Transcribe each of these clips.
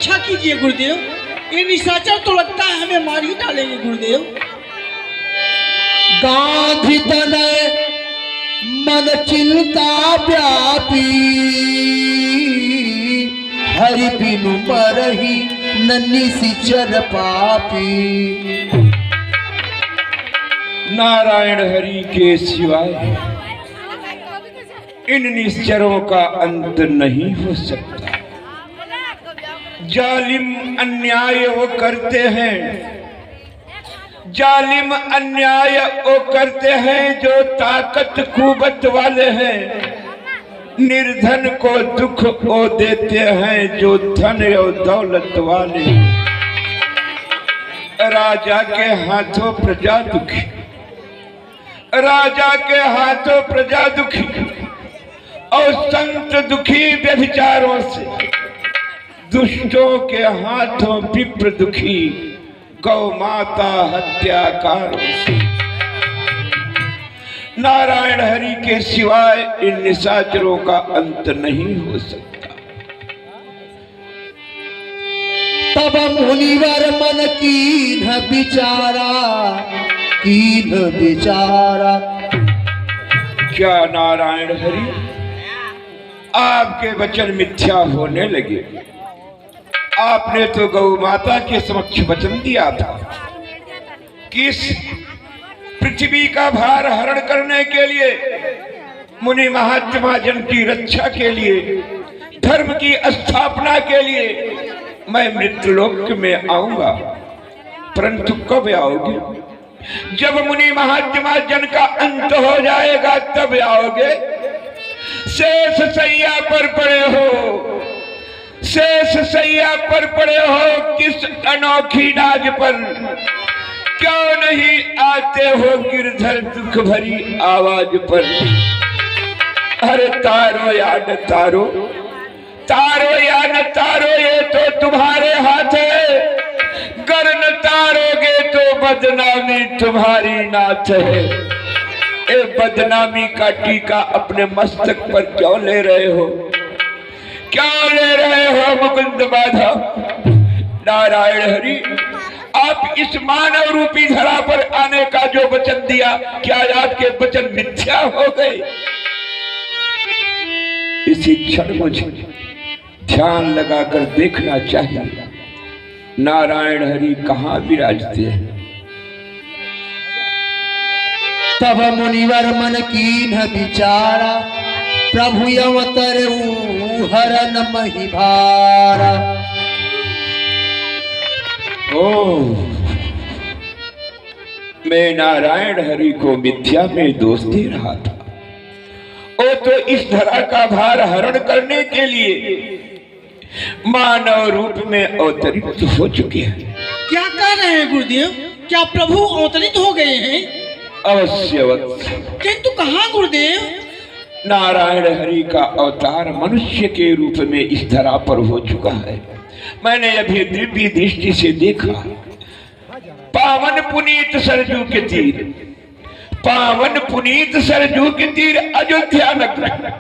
अच्छा कीजिए गुरुदेव, ये निशाचर तो लगता है हमें मार ही डालेंगे गुरुदेव। गांधी तनय मन चिंता व्यापी, हरि बिनु मरहि नन्ही सिचर पापी। नारायण हरि के सिवाय इन निश्चरों का अंत नहीं हो सकता। जालिम अन्याय वो करते हैं, जालिम अन्याय वो करते हैं जो ताकत कुवत वाले हैं। निर्धन को दुख वो देते हैं जो धन और दौलत वाले। राजा के हाथों प्रजा दुखी, राजा के हाथों प्रजा दुखी और संत दुखी व्यभिचारों से। दुष्टों के हाथों विप्र दुखी, गौ माता हत्याकारों से। नारायण हरि के सिवाय इन निशाचरों का अंत नहीं हो सकता। तब मुनिवर मन कीन्ह बिचारा, कीन्ह बिचारा। क्या नारायण हरि आपके वचन मिथ्या होने लगे? आपने तो गौ माता के समक्ष वचन दिया था कि इस पृथ्वी का भार हरण करने के लिए, मुनि महात्मा जन की रक्षा के लिए, धर्म की स्थापना के लिए मैं मृत्युलोक में आऊंगा। परंतु कब आओगे? जब मुनि महात्मा जन का अंत हो जाएगा तब आओगे। शेष सैया पर पड़े हो, शेष सैया पर पड़े हो किस अनोखी नाज पर। क्यों नहीं आते हो गिरधर दुख भरी आवाज पर। अरे तारो या न तारो, तारो या न तारो ये तो तुम्हारे हाथ है। गर न तारोगे तो बदनामी तुम्हारी नाथ है। ए बदनामी का टीका अपने मस्तक पर क्यों ले रहे हो? क्या ले रहे हो मुकुंद माधव? नारायण हरि आप इस मानव रूपी धरा पर आने का जो वचन दिया, क्या आपके वचन मिथ्या हो गए? इसी क्षण मुझे ध्यान लगाकर देखना चाहिए नारायण हरि कहाँ विराजते हैं। तब मुनिवर मन कीन्ह बिचारा, प्रभु अवतरऊ हरन मही भारा। मैं नारायण हरि को मिथ्या में दोष दे रहा था। वो तो इस धरा का भार हरण करने के लिए मानव रूप में अवतरित हो चुके हैं। क्या कह रहे हैं गुरुदेव? क्या प्रभु अवतरित हो गए हैं? अवश्यवत। किंतु कहाँ गुरुदेव? नारायण हरि का अवतार मनुष्य के रूप में इस धरा पर हो चुका है। मैंने अभी दिव्य दृष्टि से देखा। पावन पुनीत सरजू के तीर, पावन पुनीत सरजू के तीर अयोध्या नगर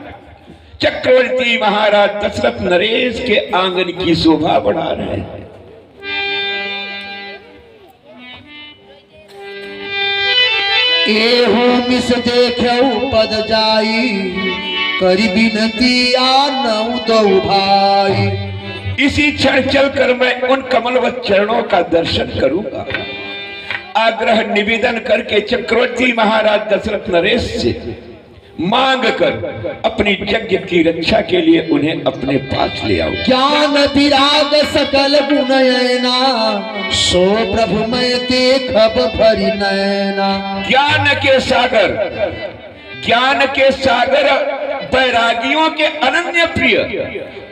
चक्रवर्ती महाराज दशरथ नरेश के आंगन की शोभा बढ़ा रहे हैं। एहो मिस देखऊ पद जाई, करी बिनती आनऊ दो भाई। इसी क्षण चलकर मैं उन कमलवत चरणों का दर्शन करूंगा। आग्रह निवेदन करके चक्रवर्ती महाराज दशरथ नरेश से मांग कर अपनी यज्ञ की रक्षा के लिए उन्हें अपने पास ले आओ। ज्ञान विराग सकल गुणयना, सो प्रभु मैं देखब भरी नयना। ज्ञान के सागर, ज्ञान के सागर बैरागियों के अनन्य प्रिय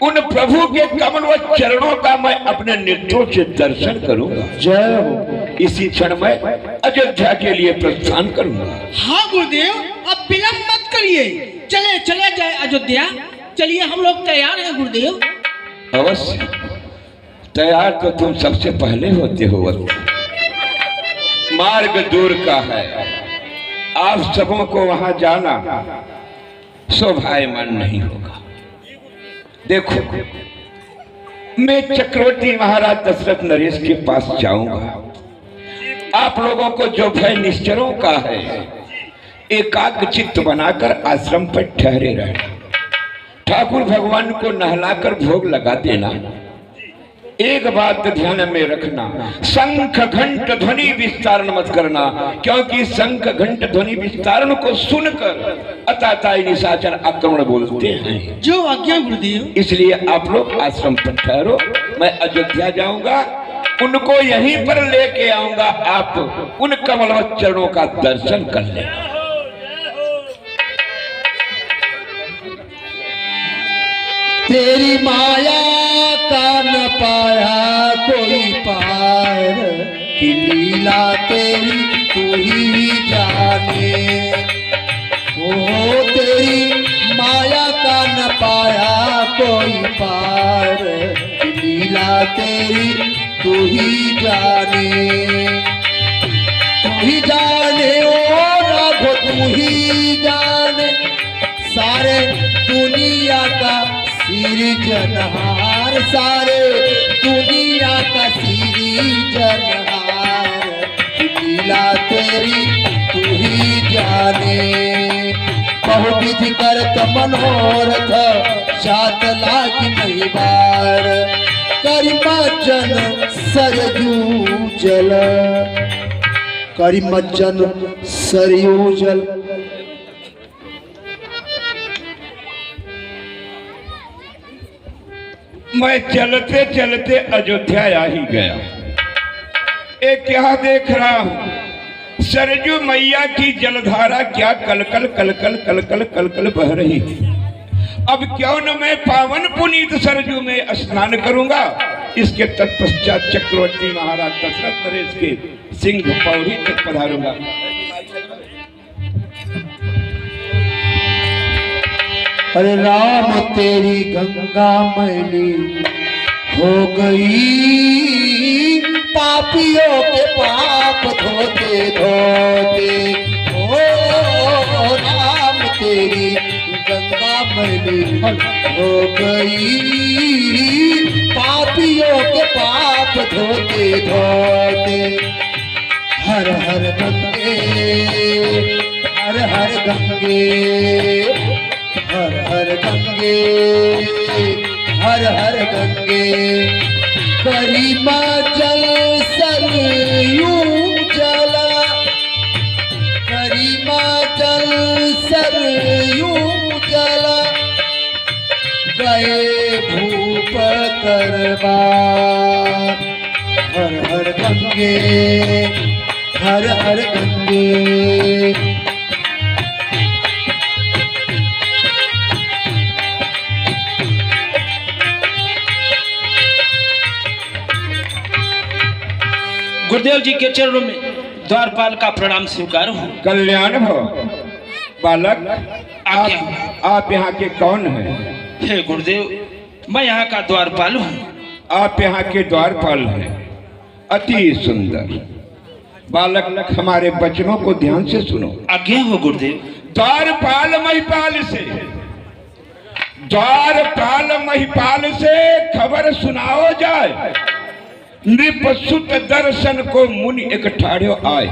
उन प्रभु के कमलवत चरणों का मैं अपने नेत्रों से दर्शन करूंगा। जय हो। इसी क्षण मैं अयोध्या के लिए प्रस्थान करूंगा। हाँ गुरुदेव, अब विलंब मत करिए, चले चले जाए अयोध्या। चलिए हम लोग तैयार हैं गुरुदेव। अवश्य तैयार तो तुम सबसे पहले होते हो। मार्ग दूर का है, आप सबों को वहां जाना शोभायमान नहीं होगा। देखो मैं चक्रवर्ती महाराज दशरथ नरेश के पास जाऊंगा। आप लोगों को जो भय निश्चरों का है, एकाग्र चित्त बनाकर आश्रम पर ठहरे रहना। ठाकुर भगवान को नहलाकर भोग लगा देना। एक बात ध्यान में रखना, शंख घंट ध्वनि विस्तारण मत करना, क्योंकि शंख घंट ध्वनि विस्तारण को सुनकर अताताई निशाचर आक्रमण बोलते हैं। जो आज्ञा गुरुदेव। इसलिए आप लोग आश्रम पर ठहरो, मैं अयोध्या जाऊंगा, उनको यहीं पर लेके आऊंगा। आप उन कमलवत चरणों का दर्शन कर लेना। तेरी माया का न पाया कोई पार, कि लीला तेरी तू ही जाने। ओ तेरी माया का न पाया कोई पार, कि लीला तेरी तू ही जाने। तू ही जाने ओ राघो, तू ही जाने सारे दुनिया का सिरजनहार, सारे दुनिया का सिरजनहार। लीला तेरी तू ही जाने। बहुविधि करत मनोरथ, सात लाख नहीं बार। करिमज्जन सरयू जल, करिमज्जन सरयू जल। मैं चलते चलते अयोध्या आ ही गया। एक क्या देख रहा हूं, सरजू मैया की जलधारा क्या कलकल कलकल कलकल कलकल बह रही है। अब क्यों न मैं पावन पुनीत सरजू में स्नान करूंगा। इसके तत्पश्चात चक्रवर्ती महाराज दशरथ नरेश के सिंह पौड़ी तक पधारूंगा। अरे राम तेरी गंगा मैली हो गई, पापियों के पाप धोते धोते। ओ राम तेरी गंगा मैली हो गई, पापियों के पाप धोते धोते। हर हर गंगे, हर हर गंगे, हर हर गंगे, हर हर गंगे। करिमा जल सरयू जल, करिमा जल सरयू जल। गए भूप करबार। हर हर गंगे, हर हर गंगे। गुरुदेव जी के चरणों में द्वारपाल का प्रणाम स्वीकार हूँ। कल्याण भव। बालक, आप यहाँ के कौन हैं? हे गुरुदेव, मैं यहाँ का द्वारपाल हूँ। आप यहाँ के द्वारपाल हैं, अति सुंदर। बालक, हमारे वचनों को ध्यान से सुनो। आज्ञा हो गुरुदेव। द्वारपाल महिपाल से, द्वारपाल महिपाल से खबर सुनाओ जाए। नृपसुत दर्शन को मुनि एक ठाड़ो आए।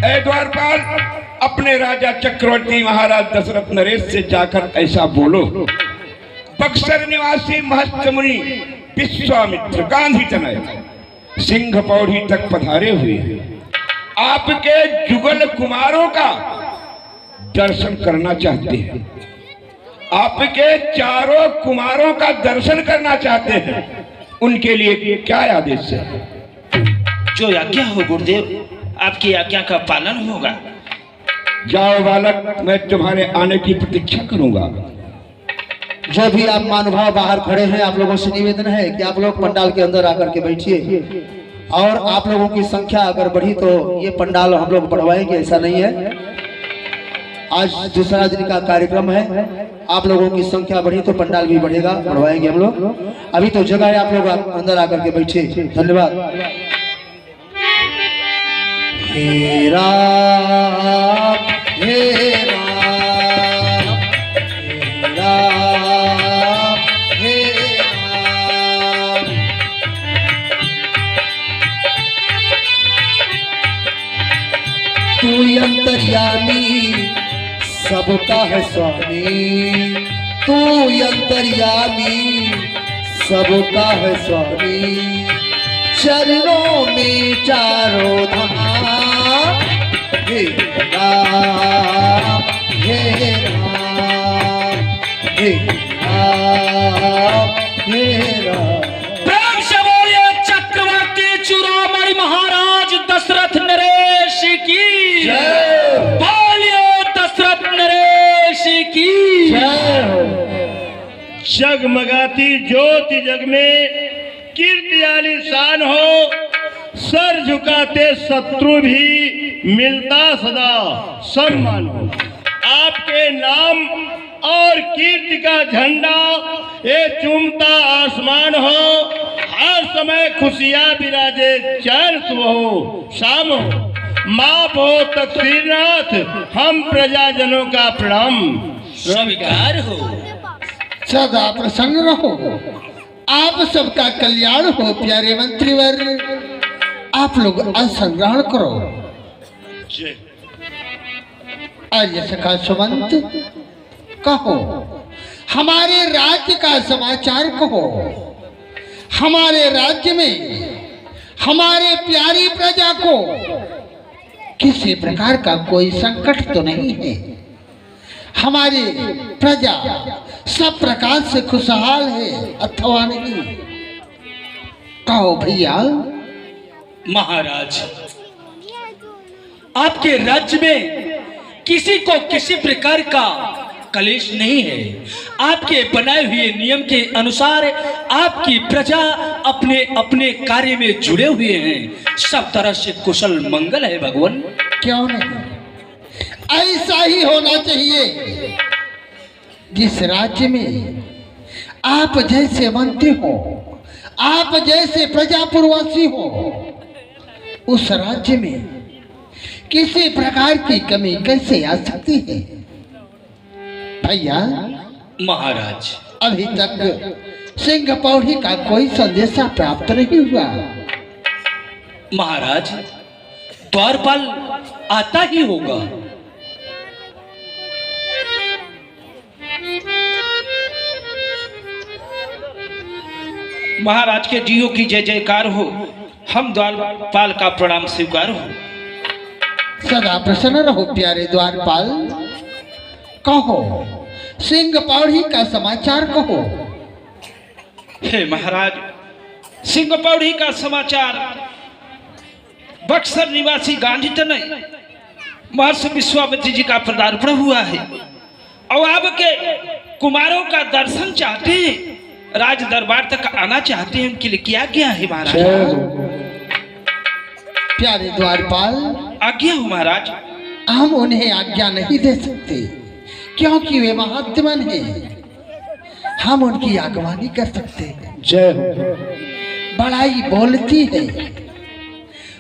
ऐ द्वारपाल, अपने राजा चक्रवर्ती महाराज दशरथ नरेश से जाकर ऐसा बोलो। बक्सर निवासी महस्त मुनि विश्वामित्र गांधी तनय सिंह पौड़ी तक पधारे हुए आपके जुगल कुमारों का दर्शन करना चाहते हैं। आपके चारों कुमारों का दर्शन करना चाहते हैं। उनके लिए क्या आदेश है? जो आज्ञा हो गुरुदेव, आपकी आज्ञा का पालन होगा। जाओ बालक, मैं तुम्हारे आने की प्रतीक्षा करूंगा। जो भी आप महानुभाव बाहर खड़े हैं, आप लोगों से निवेदन है कि आप लोग पंडाल के अंदर आकर के बैठिए। और आप लोगों की संख्या अगर बढ़ी तो ये पंडाल हम लोग बढ़वाएंगे, ऐसा नहीं है। आज दूसरा दिन का कार्यक्रम है, आप लोगों की संख्या बढ़ी तो पंडाल भी बढ़ेगा, बढ़वाएंगे हम लोग। अभी तो जगह है, आप लोग अंदर आकर के बैठे। धन्यवाद। हे राम, हे राम, हे राम, हे राम। अंतर्यामी सबका है स्वामी, तू अंतर्यामी सबका है स्वामी, चरणों में चारों धाम, हे राम हे राम हे राम हे राम। प्रेम से बोलिए चक्रवर्ती चूड़ामणि महाराज दशरथ नरेश की जय। बोलिए दशरथ नरेश की जगमगाती ज्योति जग में कीर्ति आलीशान हो, सर झुकाते शत्रु भी मिलता सदा सम्मान हो। आपके नाम और कीर्ति का झंडा ये चूमता आसमान हो, हर समय खुशियां विराजे, चैन सुबह हो शाम हो। माफ हो तकसीरनाथ, हम प्रजाजनों का प्रणाम स्वीकार हो। सदा प्रसन्न रहो, आप सबका कल्याण हो। प्यारे मंत्रीवर, आप लोग आसन ग्रहण करो। आर्य सखा सुमंत, कहो हमारे राज्य का समाचार कहो। हमारे राज्य में हमारे प्यारी प्रजा को किसी प्रकार का कोई संकट तो नहीं है। हमारी प्रजा सब प्रकार से खुशहाल है अथवा नहीं? कहो भैया। महाराज, आपके राज्य में किसी को किसी प्रकार का कलेश नहीं है। आपके बनाए हुए नियम के अनुसार आपकी प्रजा अपने अपने कार्य में जुड़े हुए हैं। सब तरह से कुशल मंगल है भगवान। क्यों नहीं, ऐसा ही होना चाहिए। जिस राज्य में आप जैसे मंत्री हो, आप जैसे प्रजापुरवासी हो, उस राज्य में किसी प्रकार की कमी कैसे आ सकती है? भैया। महाराज, अभी तक सिंह पौड़ी का कोई संदेशा प्राप्त नहीं हुआ। महाराज, द्वारपाल आता ही होगा। महाराज के जियो की जय जयकार हो। हम द्वारपाल का प्रणाम स्वीकार हो। सदा प्रसन्न रहो प्यारे द्वारपाल। कहो सिंह पौड़ी का समाचार कहो। हे महाराज, सिंह पौड़ी का समाचार बक्सर निवासी गांधी तनय महर्षि विश्वामित्र जी का पदार्पण हुआ है और आपके कुमारों का दर्शन चाहते हैं, राज दरबार तक आना चाहते हैं। उनके लिए क्या क्या है महाराज? प्यारे द्वारपाल, आज्ञा हो महाराज। हम उन्हें आज्ञा नहीं दे सकते क्योंकि वे महात्मन हैं। हम उनकी आगवानी कर सकते हैं। जय हो। बड़ाई बोलती है,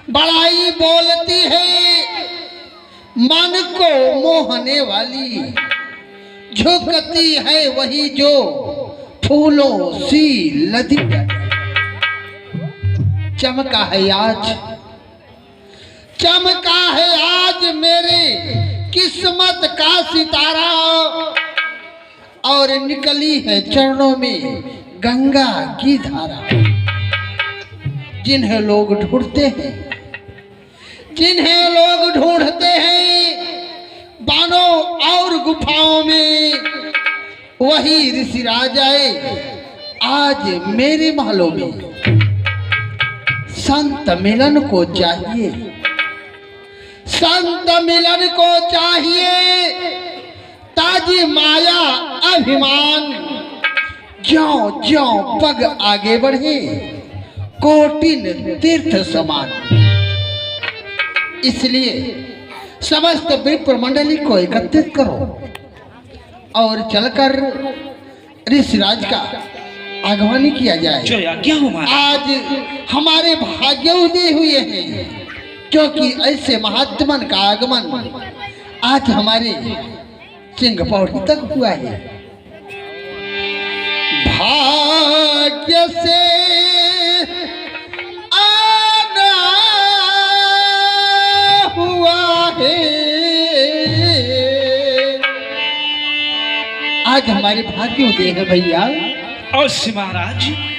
बड़ाई बोलती है, मन को मोहने वाली झुकती है वही जो फूलों सी लदी। चमका है आज, चमका है आज मेरे किस्मत का सितारा, और निकली है चरणों में गंगा की धारा। जिन्हें लोग ढूंढते हैं, जिन्हें लोग ढूंढते हैं बानों और गुफाओं में, वही ऋषिराज आए आज मेरे महलों में। संत मिलन को चाहिए, संत मिलन को चाहिए, ताजी माया अभिमान। ज्यों ज्यों पग आगे बढ़े कोटिन तीर्थ समान। इसलिए समस्त विप्र मंडली को एकत्रित करो और चलकर ऋषिराज का आगमन किया जाए। जो आज्ञा हो महाराज। आज हमारे भाग्य उदय हुए हैं क्योंकि ऐसे महात्मन का आगमन आज हमारे सिंह पौड़ी तक हुआ है। भाग्य से आना हुआ है, आज हमारे भाग्य उदय है भैया। अवश्य महाराज।